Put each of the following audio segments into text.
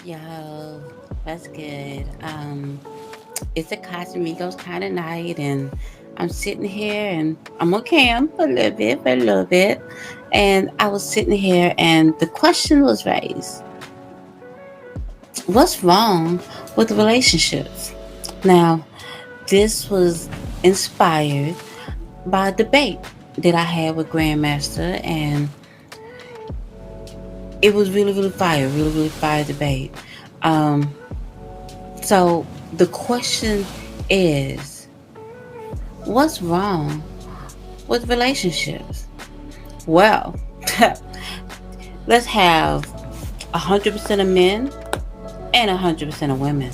Yo, that's good. It's a Casamigos kind of night, and I'm sitting here, and I'm okay. I'm for a little bit, and I was sitting here, and the question was raised: what's wrong with relationships? Now, this was inspired by a debate that I had with Grandmaster, and it was really fire debate. Um, so the question is, what's wrong with relationships? Well, let's have 100% of men and 100% of women.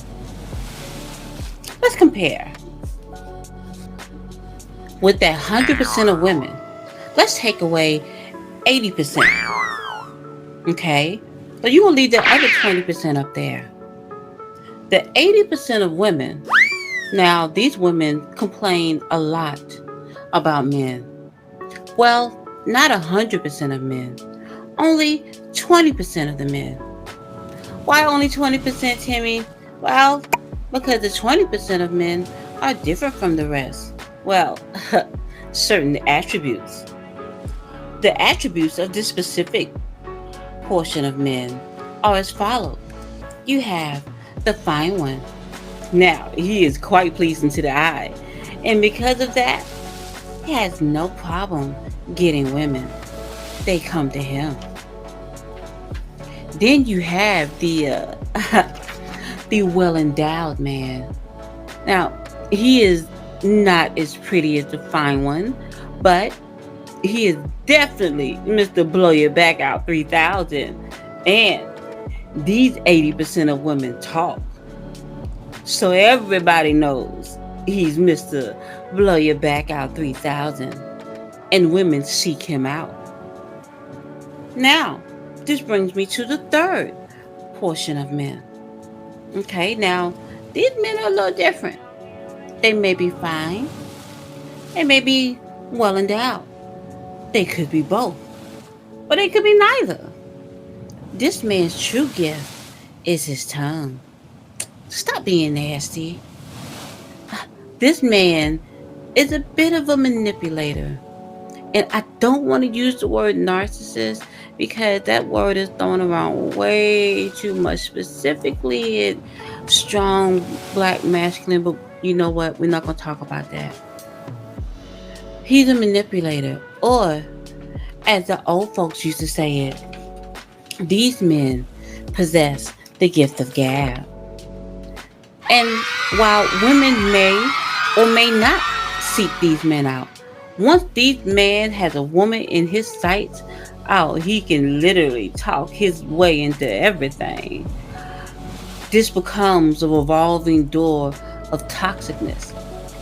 Let's compare. With that 100% of women, let's take away 80%. Okay? So you will leave the other 20% up there. The 80% of women, now these women complain a lot about men. Well, not 100% of men, only 20% of the men. Why only 20%, Timmy? Well, because the 20% of men are different from the rest. Well, certain attributes. The attributes of this specific portion of men are as follows. You have the fine one. Now, he is quite pleasing to the eye, and because of that, he has no problem getting women. They come to him. Then you have the well endowed man. Now, he is not as pretty as the fine one, but he is definitely Mr. Blow Your Back Out 3000. And these 80% of women talk. So everybody knows he's Mr. Blow Your Back Out 3000. And women seek him out. Now, this brings me to the third portion of men. Okay, now these men are a little different. They may be fine, they may be well endowed, they could be both, or they could be neither. This man's true gift is his tongue. Stop being nasty. This man is a bit of a manipulator. And I don't want to use the word narcissist because that word is thrown around way too much. Specifically, it strong black masculine, but you know what? We're not going to talk about that. He's a manipulator, or as the old folks used to say it, these men possess the gift of gab. And while women may or may not seek these men out, once these man has a woman in his sights, oh, he can literally talk his way into everything. This becomes a revolving door of toxicness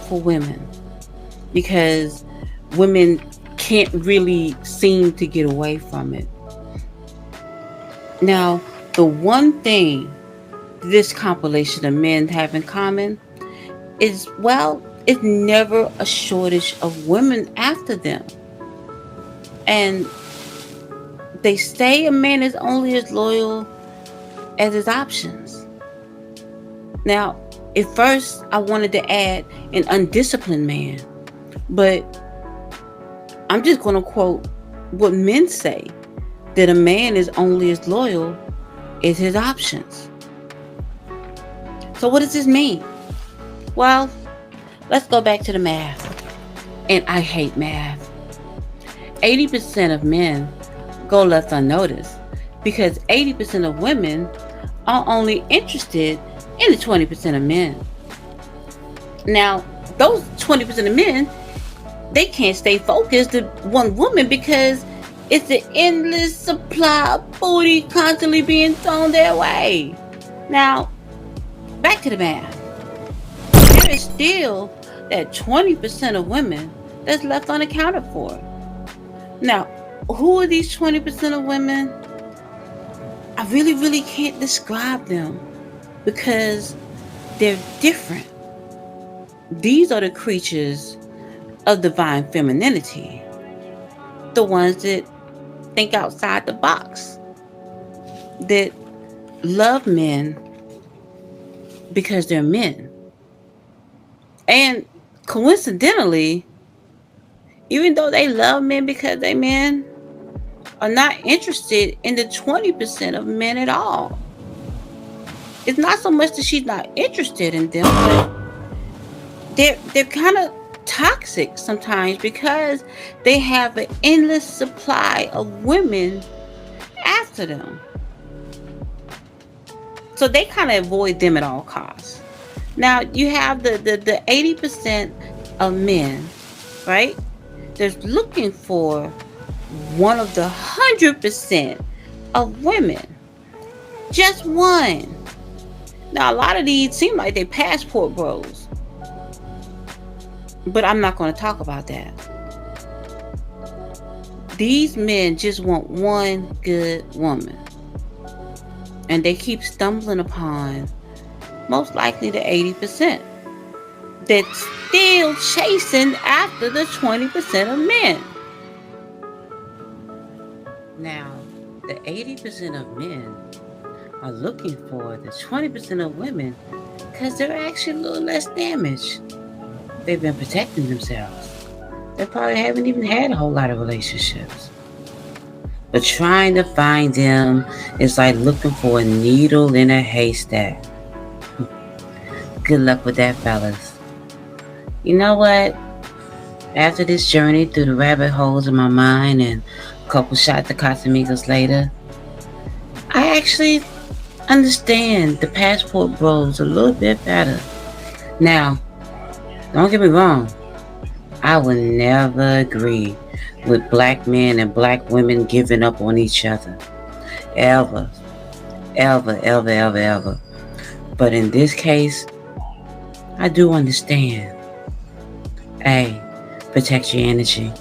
for women because women can't really seem to get away from it. Now, the one thing this compilation of men have in common is, well, it's never a shortage of women after them. And they say a man is only as loyal as his options. Now, at first, I wanted to add an undisciplined man, but I'm just going to quote what men say, that a man is only as loyal as his options. So, what does this mean? Well, let's go back to the math. And I hate math. 80% of men go left unnoticed because 80% of women are only interested in the 20% of men. Now, those 20% of men, they can't stay focused to one woman because it's an endless supply of booty constantly being thrown their way. Now, back to the math. There is still that 20% of women that's left unaccounted for. Now, who are these 20% of women? I really can't describe them because they're different. These are the creatures of divine femininity, the ones that think outside the box, that love men because they're men. And coincidentally, even though they love men because they men, are not interested in the 20% of men at all. It's not so much that she's not interested in them, but they're kind of toxic sometimes because they have an endless supply of women after them. So they kind of avoid them at all costs. Now you have the 80% of men, right? They're looking for one of the 100% of women. Just one. Now a lot of these seem like they passport bros. But I'm not going to talk about that. These men just want one good woman. And they keep stumbling upon most likely the 80% that's still chasing after the 20% of men. Now, the 80% of men are looking for the 20% of women because they're actually a little less damaged. They've been protecting themselves. They probably haven't even had a whole lot of relationships. But trying to find them is like looking for a needle in a haystack. Good luck with that, fellas. You know what? After this journey through the rabbit holes in my mind and a couple shots of Casamigos later, I actually understand the passport bros a little bit better. Now, don't get me wrong. I would never agree with black men and black women giving up on each other. Ever. Ever, ever, ever, ever. But in this case, I do understand. Hey, protect your energy.